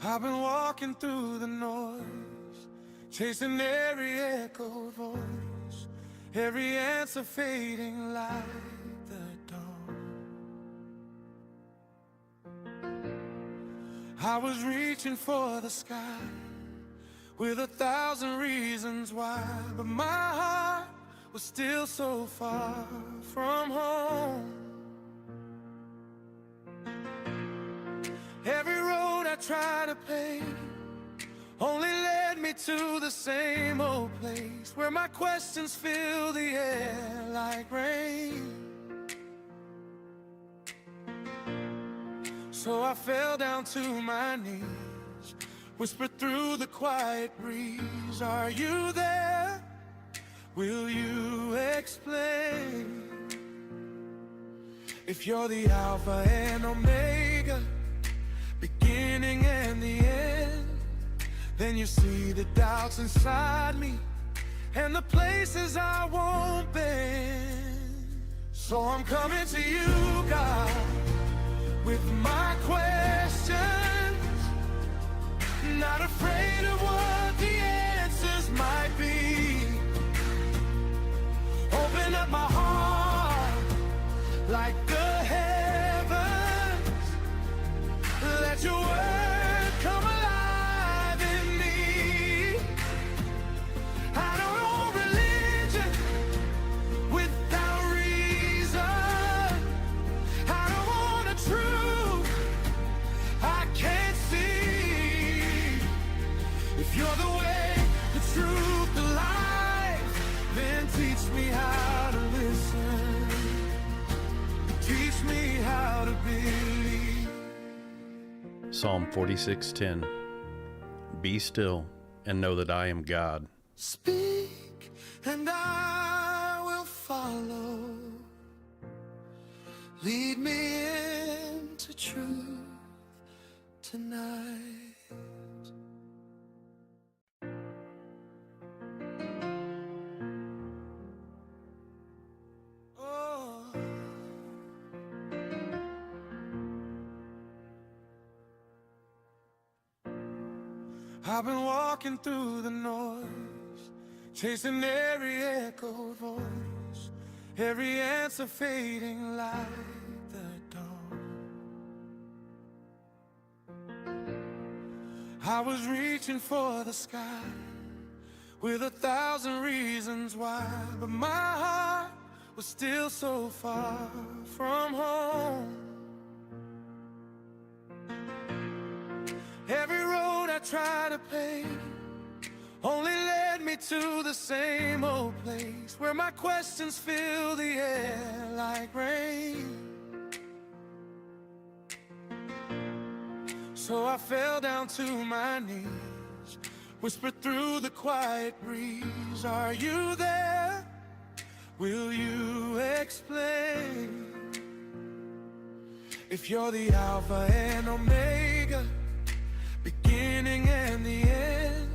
I've been walking through the noise, chasing every echoed voice, every answer fading like the dawn. I was reaching for the sky with 1,000 reasons why, but my heart was still so far from home. Every road I tried to pave only led me to the same old place, where my questions fill the air like rain. So I fell down to my knees, whispered through the quiet breeze, are you there? Will you explain? If you're the Alpha and Omega, beginning and the end, then you see the doubts inside me and the places I won't bend. So I'm coming to you, God, with my questions, not afraid of what the answers might be. Open up my heart like the heavens, let your word come alive in me. I don't know religion without reason. I don't want a truth I can't see. If you're the way, the truth, the life, then teach me how to listen. Teach me how to believe. Psalm 46:10. Be still and know that I am God. Speak and I will follow. Lead me into truth tonight. Oh. I've been walking through the noise, chasing every echoed voice, every answer fading like the dawn. I was reaching for the sky with 1,000 reasons why, but my heart was still so far from home. Every road I tried to pave only led me to the same old place, where my questions fill the air like rain. So I fell down to my knees, whispered through the quiet breeze, are you there? Will you explain? If you're the Alpha and Omega, beginning and the end,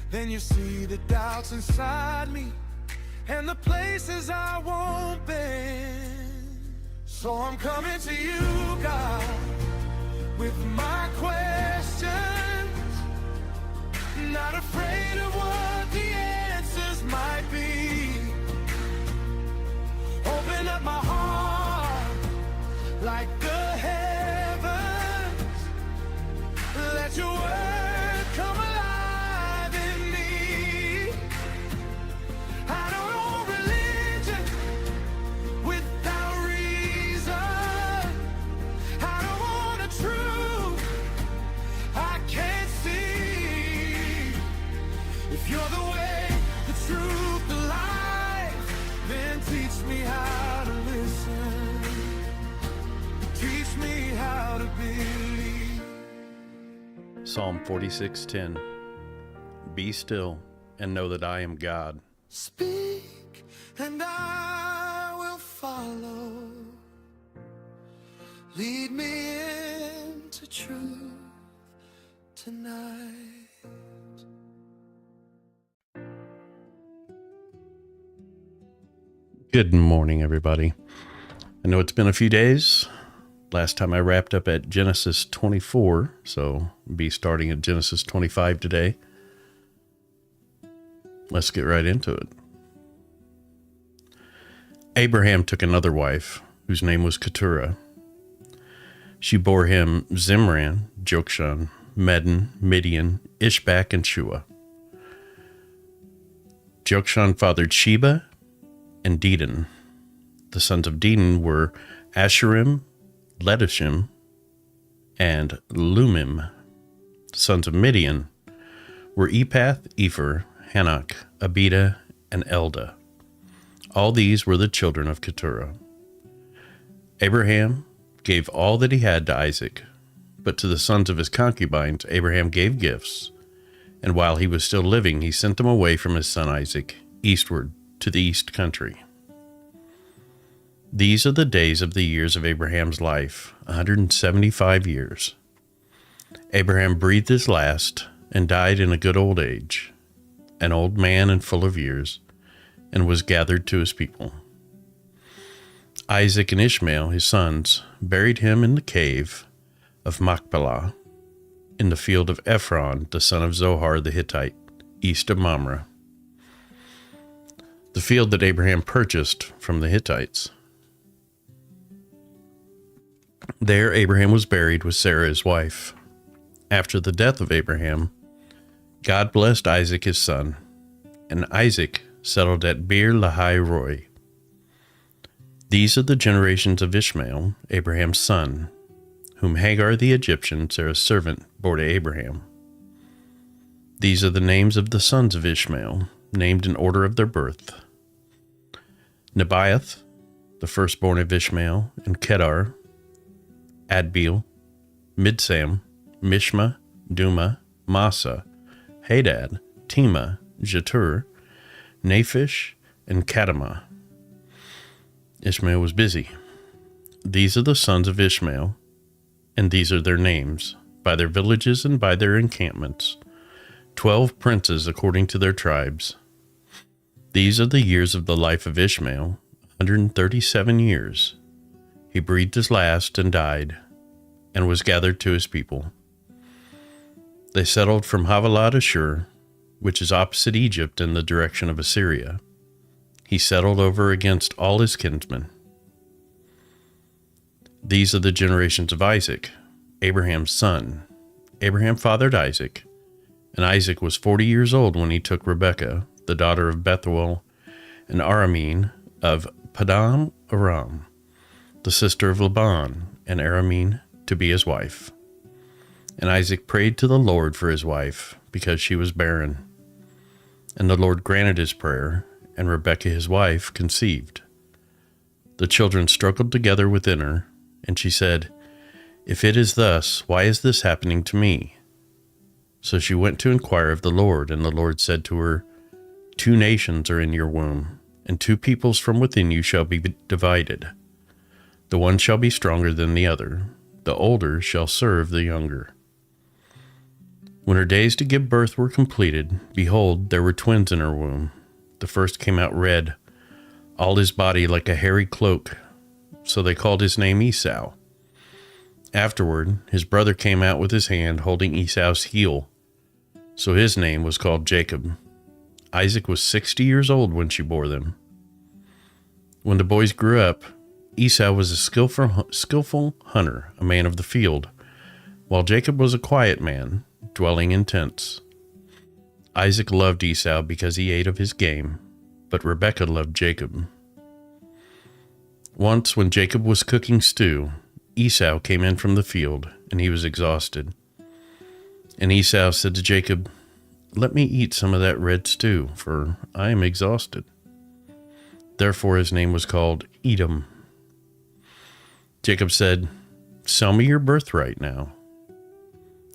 then you see the doubts inside me and the places I won't bend. So I'm coming to you, God, with my questions, not afraid of what the answers might be. Open up my heart like the heavens, let your word come alive in me. I don't know religion without reason. I don't want a truth I can't see. If you're the way, the truth, the life, then teach me how to listen. Teach me how to believe. Psalm 46:10. Be still and know that I am God. Speak and I will follow. Lead me into truth tonight. Good morning, everybody. I know it's been a few days, Last time I wrapped up at Genesis 24, so I'll be starting at Genesis 25 today. Let's get right into it. Abraham took another wife, whose name was Keturah. She bore him Zimran, Jokshan, Medan, Midian, Ishbak, and Shua. Jokshan fathered Sheba and Dedan. The sons of Dedan were Asherim, Letishim, and Lumim. The sons of Midian were Epath, Epher, Hanok, Abida, and Eldah. All these were the children of Keturah. Abraham gave all that he had to Isaac, but to the sons of his concubines Abraham gave gifts, and while he was still living he sent them away from his son Isaac, eastward to the east country. These are the days of the years of Abraham's life, 175 years. Abraham breathed his last and died in a good old age, an old man and full of years, and was gathered to his people. Isaac and Ishmael, his sons, buried him in the cave of Machpelah, in the field of Ephron, the son of Zohar the Hittite, east of Mamre, the field that Abraham purchased from the Hittites. There Abraham was buried with Sarah his wife. After the death of Abraham, God blessed Isaac his son, and Isaac settled at Beer Lahai Roi. These are the generations of Ishmael, Abraham's son, whom Hagar the Egyptian, Sarah's servant, bore to Abraham. These are the names of the sons of Ishmael, named in order of their birth: Nebaioth, the firstborn of Ishmael, and Kedar, Adbeel, Midsam, Mishma, Duma, Massa, Hadad, Tema, Jetur, Naphish, and Kadamah. Ishmael was busy. These are the sons of Ishmael, and these are their names, by their villages and by their encampments, 12 princes according to their tribes. These are the years of the life of Ishmael, 137 years. He breathed his last and died, and was gathered to his people. They settled from Havilah to Shur, which is opposite Egypt in the direction of Assyria. He settled over against all his kinsmen. These are the generations of Isaac, Abraham's son. Abraham fathered Isaac, and Isaac was 40 years old when he took Rebekah, the daughter of Bethuel and Aramin of Padam Aram, the sister of Laban and Aramin, to be his wife. And Isaac prayed to the Lord for his wife, because she was barren. And the Lord granted his prayer, and Rebekah his wife conceived. The children struggled together within her, and she said, "If it is thus, why is this happening to me?" So she went to inquire of the Lord, and the Lord said to her, "2 nations are in your womb, and 2 peoples from within you shall be divided. The one shall be stronger than the other. The older shall serve the younger." When her days to give birth were completed, behold, there were twins in her womb. The first came out red, all his body like a hairy cloak, so they called his name Esau. Afterward, his brother came out with his hand holding Esau's heel, so his name was called Jacob. Isaac was 60 years old when she bore them. When the boys grew up, Esau was a skillful hunter, a man of the field, while Jacob was a quiet man, dwelling in tents. Isaac loved Esau because he ate of his game, but Rebekah loved Jacob. Once, when Jacob was cooking stew, Esau came in from the field, and he was exhausted. And Esau said to Jacob, "Let me eat some of that red stew, for I am exhausted." Therefore his name was called Edom. Jacob said, "Sell me your birthright now."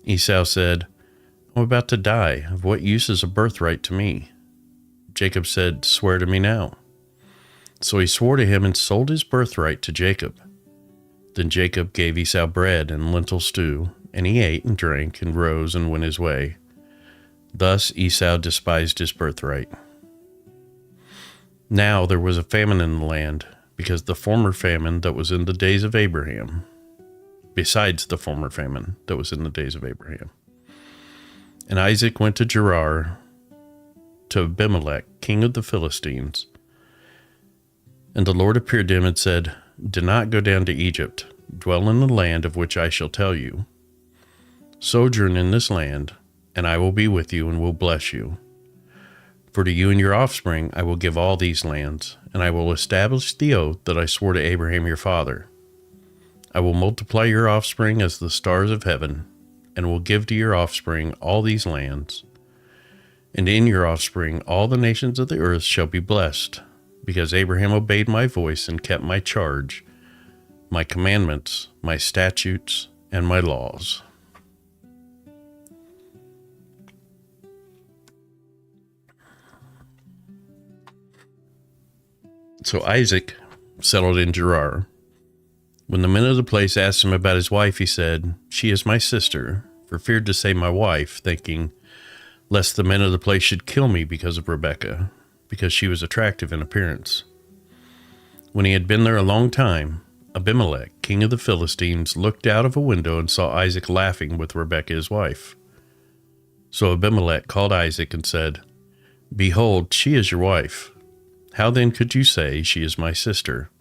Esau said, "I'm about to die. Of what use is a birthright to me?" Jacob said, "Swear to me now." So he swore to him and sold his birthright to Jacob. Then Jacob gave Esau bread and lentil stew, and he ate and drank and rose and went his way. Thus Esau despised his birthright. Now there was a famine in the land, because the former famine that was in the days of Abraham. besides the former famine that was in the days of Abraham. And Isaac went to Gerar, to Abimelech, king of the Philistines. And the Lord appeared to him and said, "Do not go down to Egypt. Dwell in the land of which I shall tell you. Sojourn in this land, and I will be with you and will bless you. For to you and your offspring I will give all these lands, and I will establish the oath that I swore to Abraham your father. I will multiply your offspring as the stars of heaven, and will give to your offspring all these lands. And in your offspring all the nations of the earth shall be blessed, because Abraham obeyed my voice and kept my charge, my commandments, my statutes, and my laws." So Isaac settled in Gerar. When the men of the place asked him about his wife, he said, "She is my sister," for feared to say my wife, thinking, lest the men of the place should kill me because of Rebekah, because she was attractive in appearance. When he had been there a long time, Abimelech, king of the Philistines, looked out of a window and saw Isaac laughing with Rebekah his wife. So Abimelech called Isaac and said, "Behold, she is your wife. How then could you say, 'She is my sister'?"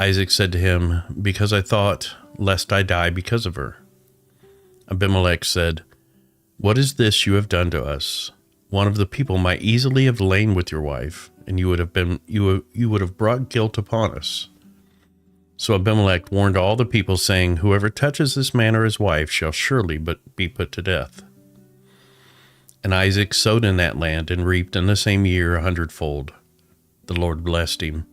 Isaac said to him, "Because I thought, lest I die because of her." Abimelech said, "What is this you have done to us? One of the people might easily have lain with your wife, and you would have brought guilt upon us." So Abimelech warned all the people, saying, "Whoever touches this man or his wife shall surely be put to death." And Isaac sowed in that land and reaped in the same year 100-fold. The Lord blessed him,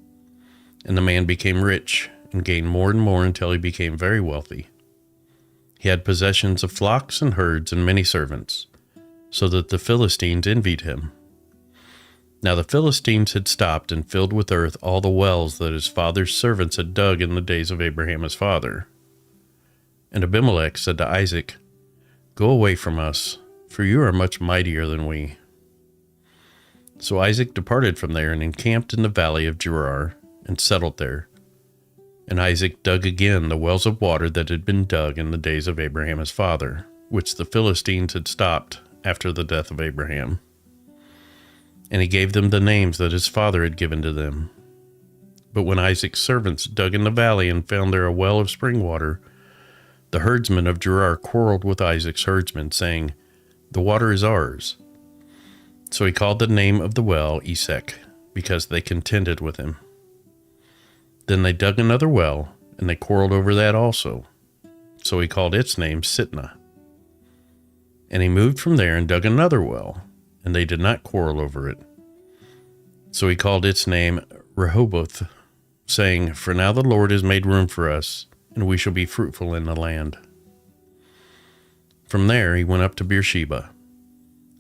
and the man became rich and gained more and more until he became very wealthy. He had possessions of flocks and herds and many servants, so that the Philistines envied him. Now the Philistines had stopped and filled with earth all the wells that his father's servants had dug in the days of Abraham his father. And Abimelech said to Isaac, "Go away from us, for you are much mightier than we." So Isaac departed from there and encamped in the valley of Gerar and settled there. And Isaac dug again the wells of water that had been dug in the days of Abraham his father, which the Philistines had stopped after the death of Abraham. And he gave them the names that his father had given to them. But when Isaac's servants dug in the valley and found there a well of spring water, the herdsmen of Gerar quarreled with Isaac's herdsmen, saying, "The water is ours." So he called the name of the well Esek, because they contended with him. Then they dug another well, and they quarreled over that also. So he called its name Sitnah. And he moved from there and dug another well, and they did not quarrel over it. So he called its name Rehoboth, saying, "For now the Lord has made room for us, and we shall be fruitful in the land." From there he went up to Beersheba.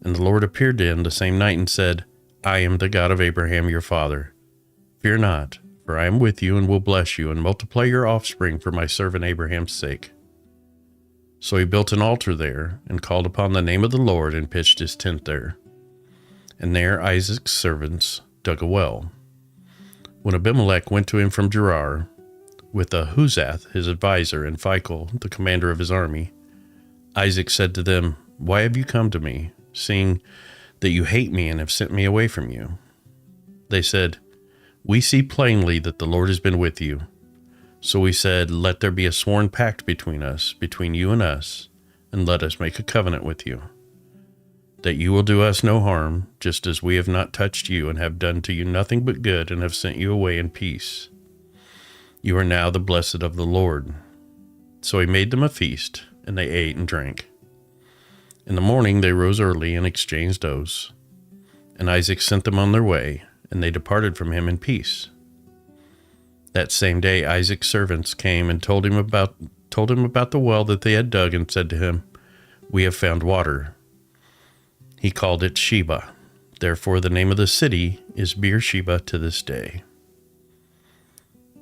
And the Lord appeared to him the same night and said, "I am the God of Abraham your father. Fear not, for I am with you and will bless you and multiply your offspring for my servant Abraham's sake." So he built an altar there and called upon the name of the Lord and pitched his tent there. And there Isaac's servants dug a well. When Abimelech went to him from Gerar, with Ahuzath his advisor and Phicol the commander of his army, Isaac said to them, "Why have you come to me, seeing that you hate me and have sent me away from you?" They said, "We see plainly that the Lord has been with you." So we said, "Let there be a sworn pact between us, between you and us, and let us make a covenant with you, that you will do us no harm, just as we have not touched you and have done to you nothing but good and have sent you away in peace. You are now the blessed of the Lord." So he made them a feast, and they ate and drank. In the morning they rose early and exchanged oaths. And Isaac sent them on their way, and they departed from him in peace. That same day Isaac's servants came and told him about the well that they had dug, and said to him, "We have found water." He called it Sheba. Therefore the name of the city is Beersheba to this day.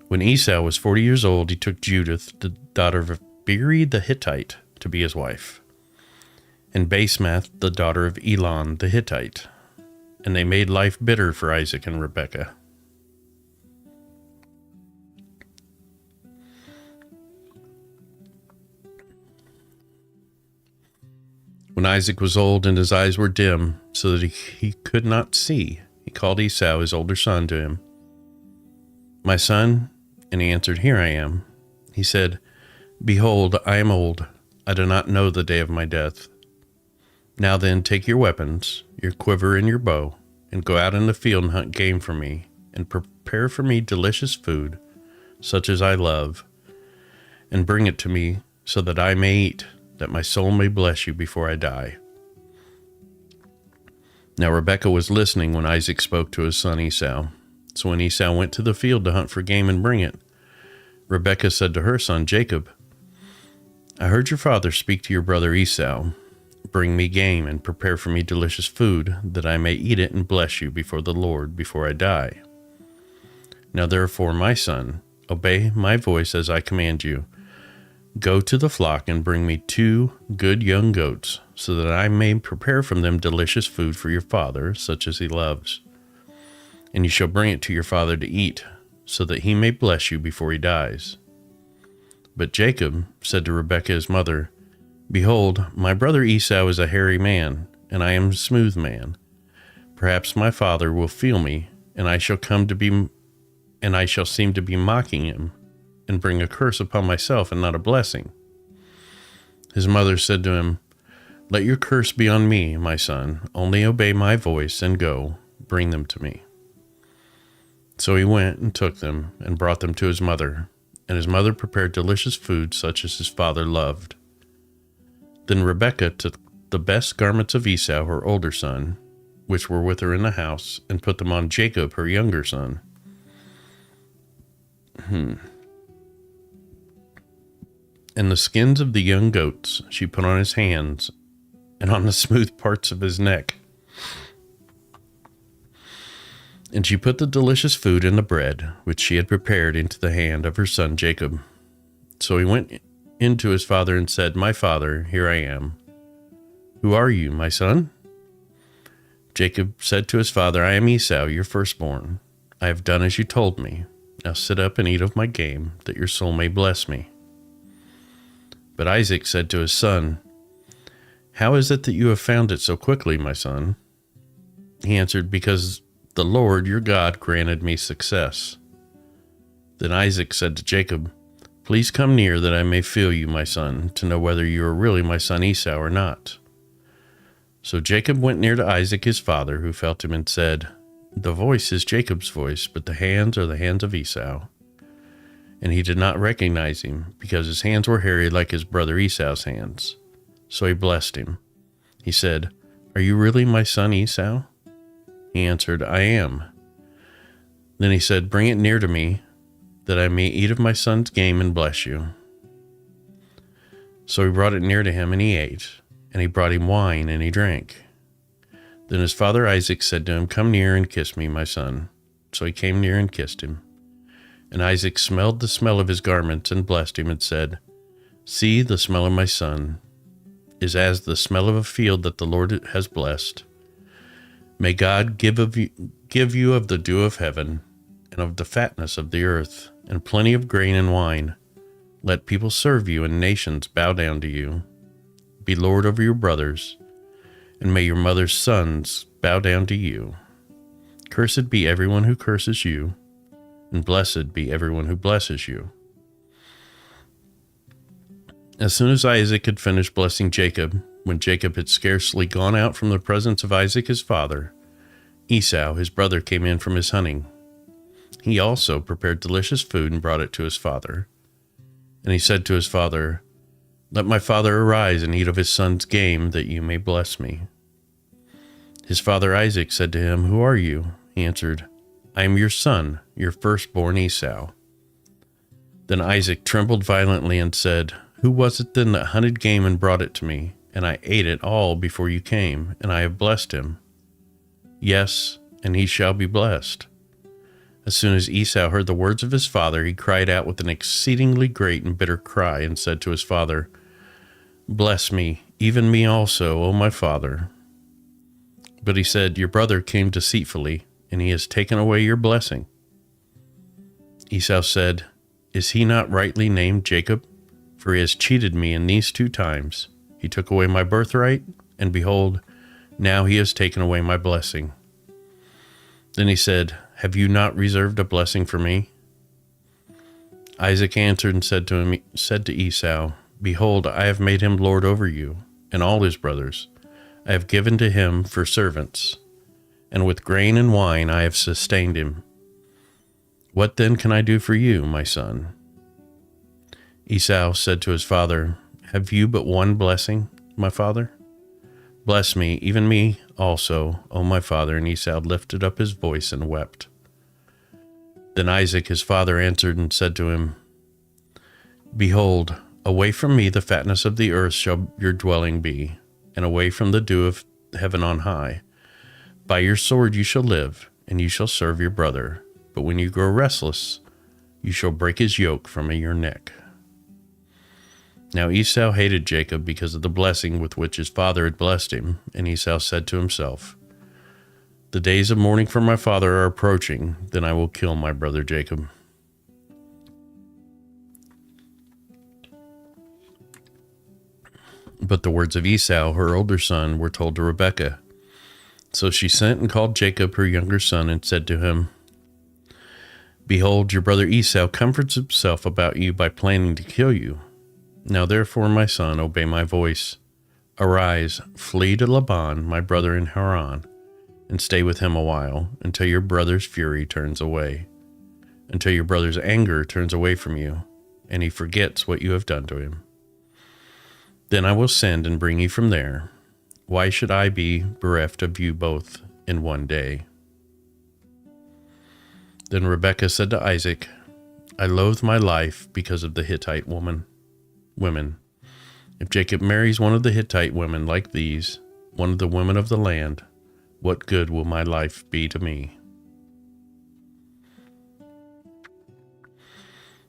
When Esau was 40 years old, he took Judith, the daughter of Beeri the Hittite, to be his wife, and Basemath, the daughter of Elon the Hittite, and they made life bitter for Isaac and Rebekah. When Isaac was old and his eyes were dim, so that he could not see, he called Esau, his older son, to him. "My son," and he answered, "Here I am." He said, "Behold, I am old. I do not know the day of my death. Now then, take your weapons, your quiver and your bow, and go out in the field and hunt game for me, and prepare for me delicious food, such as I love, and bring it to me, so that I may eat, that my soul may bless you before I die." Now Rebekah was listening when Isaac spoke to his son Esau. So when Esau went to the field to hunt for game and bring it, Rebekah said to her son Jacob, "I heard your father speak to your brother Esau. Bring me game and prepare for me delicious food, that I may eat it and bless you before the Lord before I die. Now therefore, my son, obey my voice as I command you. Go to the flock and bring me 2 good young goats, so that I may prepare from them delicious food for your father, such as he loves. And you shall bring it to your father to eat, so that he may bless you before he dies." But Jacob said to Rebekah his mother, "Behold, my brother Esau is a hairy man, and I am a smooth man. Perhaps my father will feel me, and I shall seem to be mocking him, and bring a curse upon myself and not a blessing." His mother said to him, "Let your curse be on me, my son. Only obey my voice and go, bring them to me." So he went and took them and brought them to his mother, and his mother prepared delicious food such as his father loved. Then Rebekah took the best garments of Esau, her older son, which were with her in the house, and put them on Jacob, her younger son. And the skins of the young goats she put on his hands and on the smooth parts of his neck. And she put the delicious food and the bread, which she had prepared, into the hand of her son Jacob. So he went in to his father and said, "My father, here I am." "Who are you, my son?" Jacob said to his father, "I am Esau, your firstborn. I have done as you told me. Now sit up and eat of my game, that your soul may bless me." But Isaac said to his son, "How is it that you have found it so quickly, my son?" He answered, "Because the Lord your God granted me success." Then Isaac said to Jacob, "Please come near, that I may feel you, my son, to know whether you are really my son Esau or not." So Jacob went near to Isaac his father, who felt him and said, "The voice is Jacob's voice, but the hands are the hands of Esau." And he did not recognize him, because his hands were hairy like his brother Esau's hands. So he blessed him. He said, "Are you really my son Esau?" He answered, "I am." Then he said, "Bring it near to me, that I may eat of my son's game and bless you." So he brought it near to him, and he ate, and he brought him wine, and he drank. Then his father Isaac said to him, "Come near and kiss me, my son." So he came near and kissed him. And Isaac smelled the smell of his garments and blessed him and said, "See, the smell of my son is as the smell of a field that the Lord has blessed. May God give you of the dew of heaven, and of the fatness of the earth, and plenty of grain and wine. Let people serve you, and nations bow down to you. Be Lord over your brothers, and may your mother's sons bow down to you. Cursed be everyone who curses you, and blessed be everyone who blesses you." As soon as Isaac had finished blessing Jacob, when Jacob had scarcely gone out from the presence of Isaac his father, Esau his brother came in from his hunting. He also prepared delicious food and brought it to his father. And he said to his father, "Let my father arise and eat of his son's game, that you may bless me." His father Isaac said to him, "Who are you?" He answered, "I am your son, your firstborn Esau." Then Isaac trembled violently and said, "Who was it then that hunted game and brought it to me? And I ate it all before you came, and I have blessed him. Yes, and he shall be blessed." As soon as Esau heard the words of his father, he cried out with an exceedingly great and bitter cry, and said to his father, "Bless me, even me also, O my father." But he said, "Your brother came deceitfully, and he has taken away your blessing." Esau said, "Is he not rightly named Jacob? For he has cheated me in these 2 times. He took away my birthright, and behold, now he has taken away my blessing." Then he said, "Have you not reserved a blessing for me?" Isaac answered and said to Esau, "Behold, I have made him lord over you, and all his brothers. I have given to him for servants, and with grain and wine I have sustained him. What then can I do for you, my son?" Esau said to his father, "Have you but one blessing, my father? Bless me, even me also, O my father." And Esau lifted up his voice and wept. Then Isaac his father answered and said to him, "Behold, away from me the fatness of the earth shall your dwelling be, and away from the dew of heaven on high. By your sword you shall live, and you shall serve your brother. But when you grow restless, you shall break his yoke from your neck." Now Esau hated Jacob because of the blessing with which his father had blessed him, and Esau said to himself, "The days of mourning for my father are approaching, then I will kill my brother Jacob." But the words of Esau, her older son, were told to Rebekah. So she sent and called Jacob, her younger son, and said to him, "Behold, your brother Esau comforts himself about you by planning to kill you. Now therefore, my son, obey my voice. Arise, flee to Laban, my brother in Haran, and stay with him a while, until your brother's fury turns away, until your brother's anger turns away from you, and he forgets what you have done to him. Then I will send and bring you from there. Why should I be bereft of you both in one day?" Then Rebekah said to Isaac, "I loathe my life because of the Hittite women. If Jacob marries one of the Hittite women like these, one of the women of the land, what good will my life be to me?"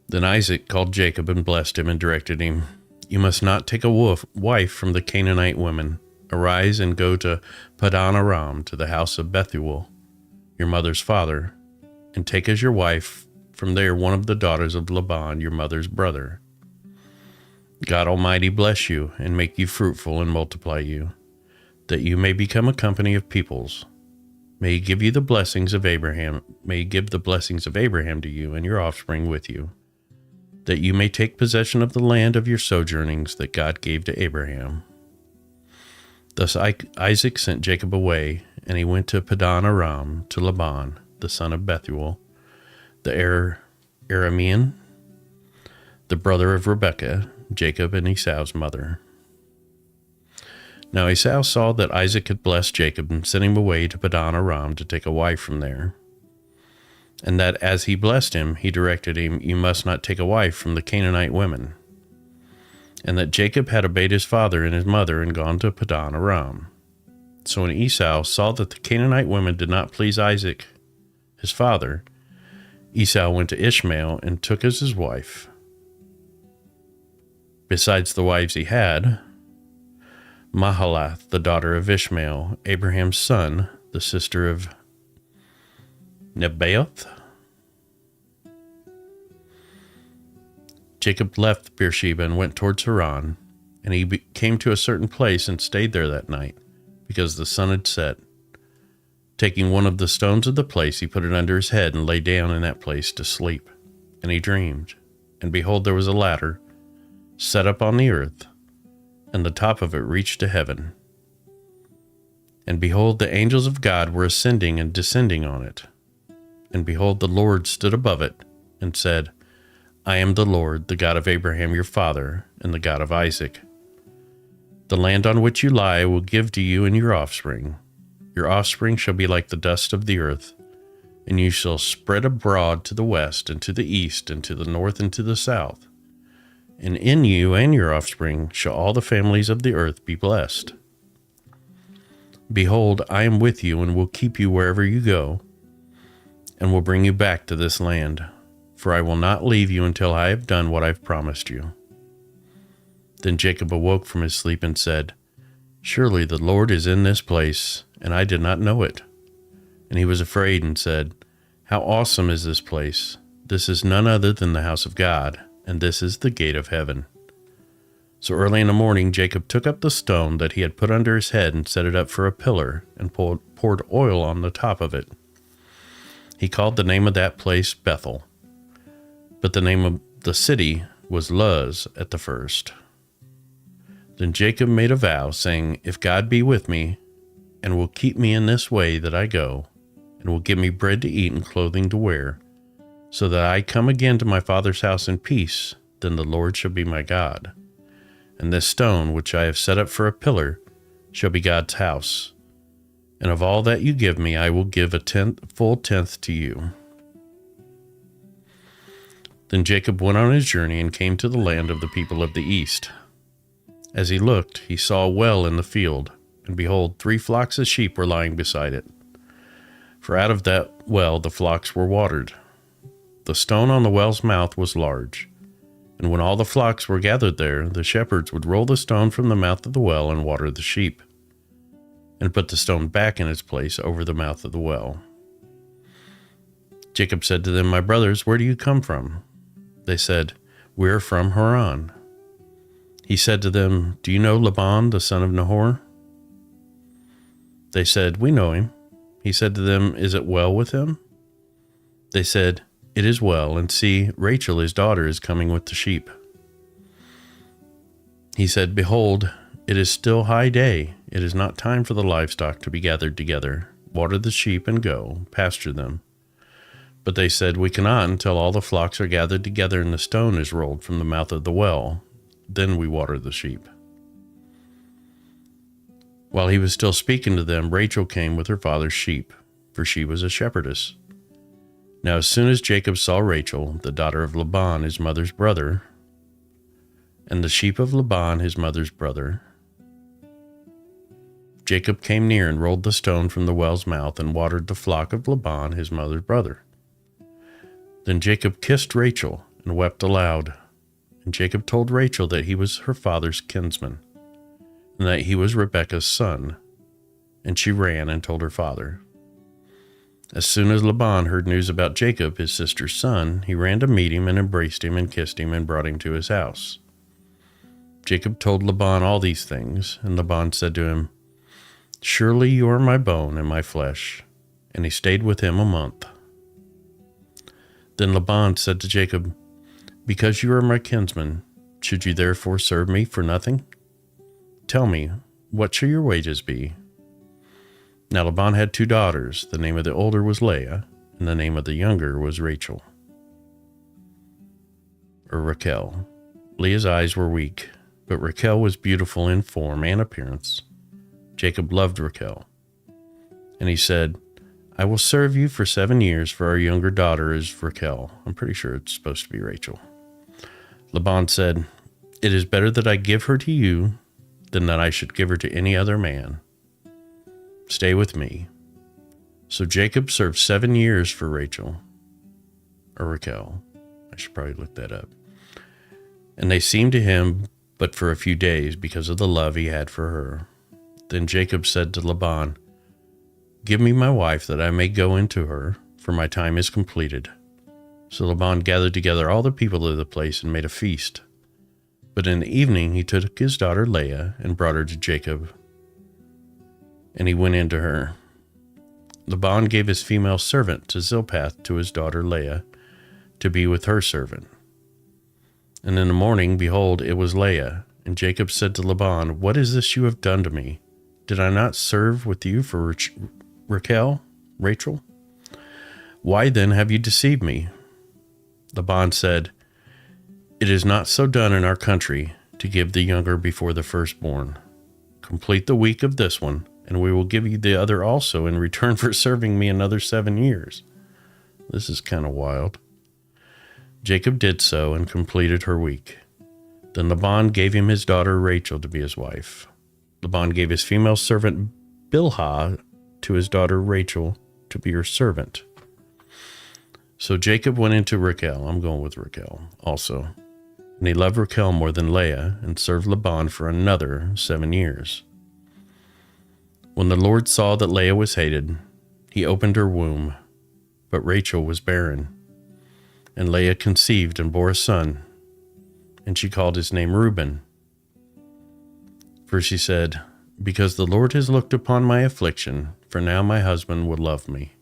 Then Isaac called Jacob and blessed him and directed him, "You must not take a wife from the Canaanite women. Arise and go to Padan Aram, to the house of Bethuel, your mother's father, and take as your wife from there one of the daughters of Laban, your mother's brother. God Almighty bless you and make you fruitful and multiply you, that you may become a company of peoples. May he give you the blessings of Abraham. May he give the blessings of Abraham to you and your offspring with you, that you may take possession of the land of your sojournings that God gave to Abraham." Thus Isaac sent Jacob away, and he went to Padan Aram, to Laban, the son of Bethuel, the Aramean, the brother of Rebekah, Jacob and Esau's mother. Now Esau saw that Isaac had blessed Jacob and sent him away to Padan Aram to take a wife from there, and that as he blessed him, he directed him, "You must not take a wife from the Canaanite women," and that Jacob had obeyed his father and his mother and gone to Padan Aram. So when Esau saw that the Canaanite women did not please Isaac, his father, Esau went to Ishmael and took as his wife, besides the wives he had, Mahalath, the daughter of Ishmael, Abraham's son, the sister of Nebaioth. Jacob left Beersheba and went towards Haran, and he came to a certain place and stayed there that night, because the sun had set. Taking one of the stones of the place, he put it under his head and lay down in that place to sleep. And he dreamed, and behold, there was a ladder set up on the earth, and the top of it reached to heaven. And behold, the angels of God were ascending and descending on it. And behold, the Lord stood above it and said, "I am the Lord, the God of Abraham your father, and the God of Isaac. The land on which you lie I will give to you and your offspring. Your offspring shall be like the dust of the earth, and you shall spread abroad to the west and to the east and to the north and to the south. And in you and your offspring shall all the families of the earth be blessed. Behold, I am with you and will keep you wherever you go, and will bring you back to this land, for I will not leave you until I have done what I have promised you." Then Jacob awoke from his sleep and said, "Surely the Lord is in this place, and I did not know it." And he was afraid and said, "How awesome is this place! This is none other than the house of God, and this is the gate of heaven." So early in the morning, Jacob took up the stone that he had put under his head and set it up for a pillar and poured oil on the top of it. He called the name of that place Bethel, but the name of the city was Luz at the first. Then Jacob made a vow, saying, "If God be with me, and will keep me in this way that I go, and will give me bread to eat and clothing to wear, so that I come again to my father's house in peace, then the Lord shall be my God. And this stone which I have set up for a pillar shall be God's house. And of all that you give me, I will give a full tenth to you." Then Jacob went on his journey and came to the land of the people of the east. As he looked, he saw a well in the field, and behold, 3 flocks of sheep were lying beside it. For out of that well the flocks were watered. The stone on the well's mouth was large, and when all the flocks were gathered there, the shepherds would roll the stone from the mouth of the well and water the sheep, and put the stone back in its place over the mouth of the well. Jacob said to them, "My brothers, where do you come from?" They said, "We are from Haran." He said to them, "Do you know Laban, the son of Nahor?" They said, "We know him." He said to them, "Is it well with him?" They said, "It is well, and see, Rachel his daughter is coming with the sheep." He said, "Behold, it is still high day. It is not time for the livestock to be gathered together. Water the sheep and go, pasture them." But they said, "We cannot until all the flocks are gathered together and the stone is rolled from the mouth of the well. Then we water the sheep." While he was still speaking to them, Rachel came with her father's sheep, for she was a shepherdess. Now as soon as Jacob saw Rachel, the daughter of Laban, his mother's brother, and the sheep of Laban, his mother's brother, Jacob came near and rolled the stone from the well's mouth and watered the flock of Laban, his mother's brother. Then Jacob kissed Rachel and wept aloud. And Jacob told Rachel that he was her father's kinsman, and that he was Rebekah's son. And she ran and told her father. As soon as Laban heard news about Jacob, his sister's son, he ran to meet him and embraced him and kissed him and brought him to his house. Jacob told Laban all these things, and Laban said to him, "Surely you are my bone and my flesh." And he stayed with him a month. Then Laban said to Jacob, "Because you are my kinsman, should you therefore serve me for nothing? Tell me, what shall your wages be?" Now Laban had 2 daughters. The name of the older was Leah, and the name of the younger was Rachel, or Raquel. Leah's eyes were weak, but Raquel was beautiful in form and appearance. Jacob loved Raquel, and he said, "I will serve you for 7 years, for our younger daughter is Raquel." I'm pretty sure it's supposed to be Rachel. Laban said, "It is better that I give her to you than that I should give her to any other man. Stay with me." So Jacob served 7 years for Rachel, or Raquel. I should probably look that up. And they seemed to him but for a few days because of the love he had for her. Then Jacob said to Laban, "Give me my wife that I may go into her, for my time is completed." So Laban gathered together all the people of the place and made a feast. But in the evening he took his daughter Leah and brought her to Jacob, and he went into her. Laban gave his female servant to Zilpath to his daughter Leah to be with her servant. And in the morning, behold, it was Leah. And Jacob said to Laban, "What is this you have done to me? Did I not serve with you for Rachel? Why then have you deceived me?" Laban said, "It is not so done in our country to give the younger before the firstborn. Complete the week of this one, and we will give you the other also in return for serving me another 7 years." This is kind of wild. Jacob did so and completed her week. Then Laban gave him his daughter Rachel to be his wife. Laban gave his female servant Bilhah to his daughter Rachel to be her servant. So Jacob went into Raquel, I'm going with Raquel also, and he loved Raquel more than Leah, and served Laban for another 7 years. When the Lord saw that Leah was hated, he opened her womb, but Rachel was barren. And Leah conceived and bore a son, and she called his name Reuben. For she said, "Because the Lord has looked upon my affliction, for now my husband will love me."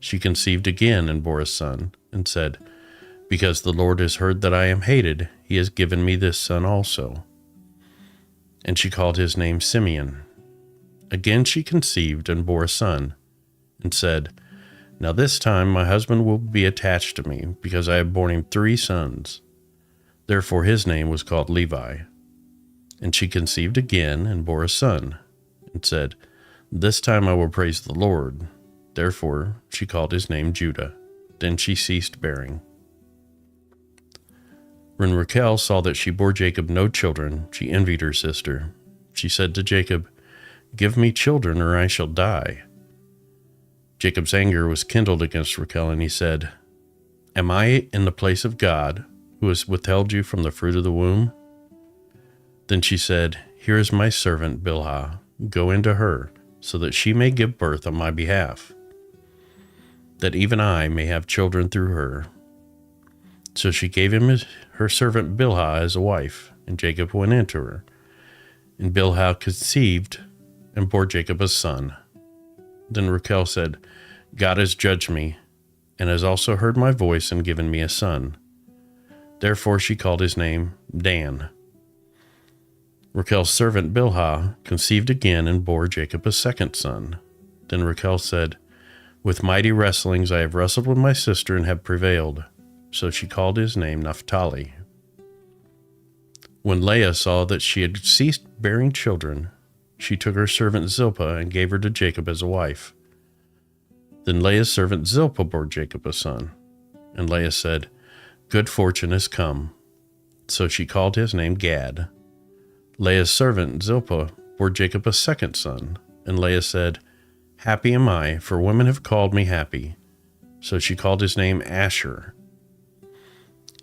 She conceived again and bore a son, and said, "Because the Lord has heard that I am hated, he has given me this son also." And she called his name Simeon. Again she conceived and bore a son, and said, "Now this time my husband will be attached to me, because I have borne him 3 sons." Therefore his name was called Levi. And she conceived again and bore a son, and said, "This time I will praise the Lord." Therefore she called his name Judah. Then she ceased bearing. When Rachel saw that she bore Jacob no children, she envied her sister. She said to Jacob, "Give me children, or I shall die." Jacob's anger was kindled against Rachel, and he said, "Am I in the place of God, who has withheld you from the fruit of the womb?" Then she said, "Here is my servant Bilhah. Go into her, so that she may give birth on my behalf, that even I may have children through her." So she gave him her servant Bilhah as a wife, and Jacob went into her. And Bilhah conceived and bore Jacob a son. Then Rachel said, "God has judged me, and has also heard my voice and given me a son." Therefore she called his name Dan. Rachel's servant Bilhah conceived again and bore Jacob a second son. Then Rachel said, "With mighty wrestlings I have wrestled with my sister and have prevailed." So she called his name Naphtali. When Leah saw that she had ceased bearing children, she took her servant Zilpah and gave her to Jacob as a wife. Then Leah's servant Zilpah bore Jacob a son. And Leah said, "Good fortune has come." So she called his name Gad. Leah's servant Zilpah bore Jacob a second son. And Leah said, "Happy am I, for women have called me happy." So she called his name Asher.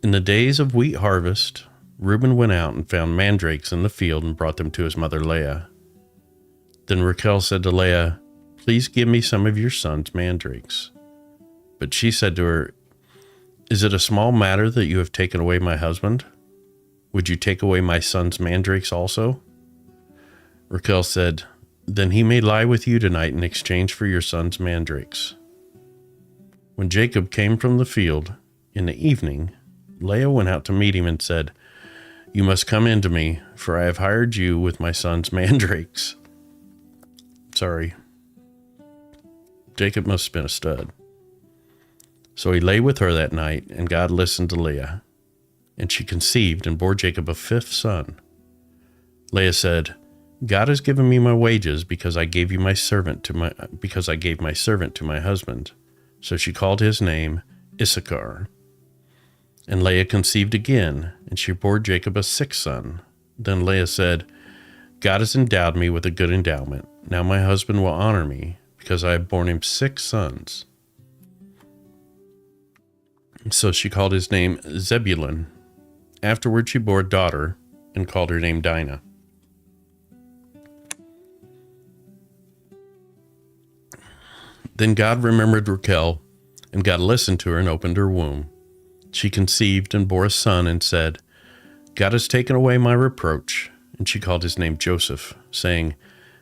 In the days of wheat harvest, Reuben went out and found mandrakes in the field and brought them to his mother Leah. Then Rachel said to Leah, "Please give me some of your son's mandrakes." But she said to her, "Is it a small matter that you have taken away my husband? Would you take away my son's mandrakes also?" Rachel said, "Then he may lie with you tonight in exchange for your son's mandrakes." When Jacob came from the field in the evening, Leah went out to meet him and said, "You must come in to me, for I have hired you with my son's mandrakes." Sorry. Jacob must have been a stud. So he lay with her that night, and God listened to Leah. And she conceived and bore Jacob a 5th son. Leah said, "God has given me my wages because I gave my servant to my husband." So she called his name Issachar. And Leah conceived again, and she bore Jacob a 6th son. Then Leah said, "God has endowed me with a good endowment. Now my husband will honor me, because I have borne him 6 sons." So she called his name Zebulun. Afterward she bore a daughter, and called her name Dinah. Then God remembered Rachel, and God listened to her and opened her womb. She conceived and bore a son and said, "God has taken away my reproach." And she called his name Joseph, saying,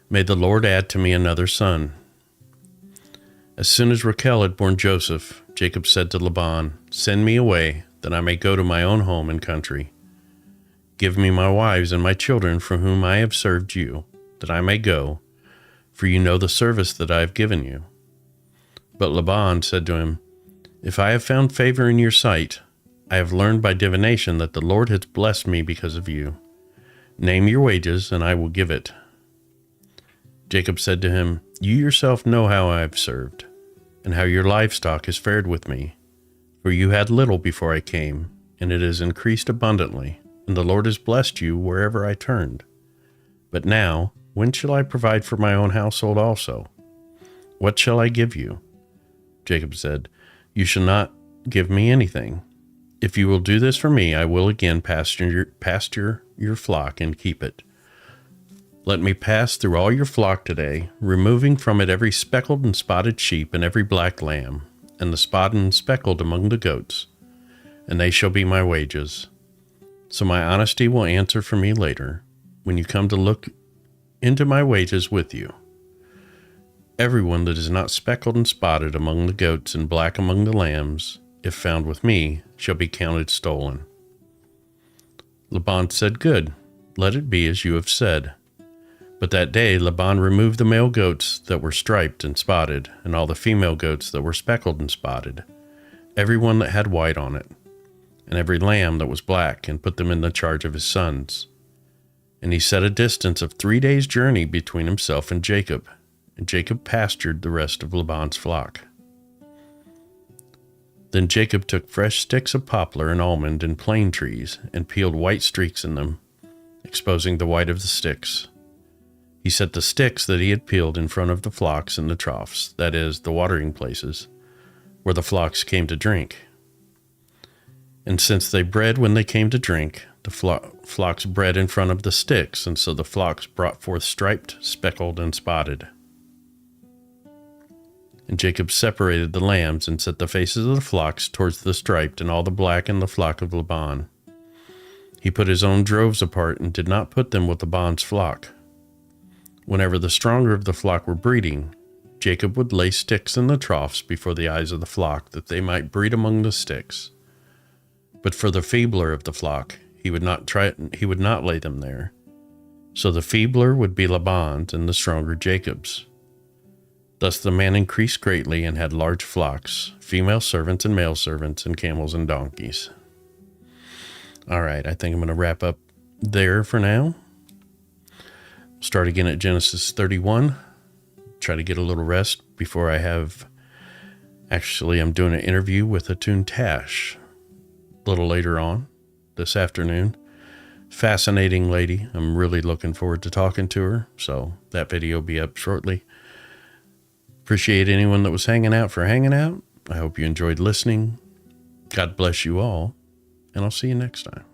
"May the Lord add to me another son." As soon as Rachel had borne Joseph, Jacob said to Laban, "Send me away, that I may go to my own home and country. Give me my wives and my children from whom I have served you, that I may go, for you know the service that I have given you." But Laban said to him, "If I have found favor in your sight, I have learned by divination that the Lord has blessed me because of you. Name your wages, and I will give it." Jacob said to him, "You yourself know how I have served, and how your livestock has fared with me. For you had little before I came, and it has increased abundantly, and the Lord has blessed you wherever I turned. But now, when shall I provide for my own household also? What shall I give you?" Jacob said, "You shall not give me anything. If you will do this for me, I will again pasture your flock and keep it. Let me pass through all your flock today, removing from it every speckled and spotted sheep and every black lamb, and the spotted and speckled among the goats, and they shall be my wages. So my honesty will answer for me later, when you come to look into my wages with you. Everyone that is not speckled and spotted among the goats and black among the lambs, if found with me, shall be counted stolen. Laban said, Good, let it be as you have said. But that day Laban removed the male goats that were striped and spotted, and all the female goats that were speckled and spotted, every one that had white on it, and every lamb that was black, and put them in the charge of his sons. And he set a distance of 3 days' journey between himself and Jacob Jacob pastured the rest of Laban's flock. Then Jacob took fresh sticks of poplar and almond and plane trees, and peeled white streaks in them, exposing the white of the sticks. He set the sticks that he had peeled in front of the flocks in the troughs, that is, the watering places, where the flocks came to drink. And since they bred when they came to drink, the flocks bred in front of the sticks, and so the flocks brought forth striped, speckled, and spotted. And Jacob separated the lambs and set the faces of the flocks towards the striped and all the black in the flock of Laban. He put his own droves apart and did not put them with Laban's flock. Whenever the stronger of the flock were breeding, Jacob would lay sticks in the troughs before the eyes of the flock, that they might breed among the sticks. But for the feebler of the flock, he would not lay them there. So the feebler would be Laban's and the stronger Jacob's. Thus the man increased greatly and had large flocks, female servants and male servants, and camels and donkeys. All right, I think I'm going to wrap up there for now. Start again at Genesis 31. Try to get a little rest before I have... Actually, I'm doing an interview with Atun Tash a little later on this afternoon. Fascinating lady. I'm really looking forward to talking to her, so that video will be up shortly. Appreciate anyone that was hanging out. I hope you enjoyed listening. God bless you all, and I'll see you next time.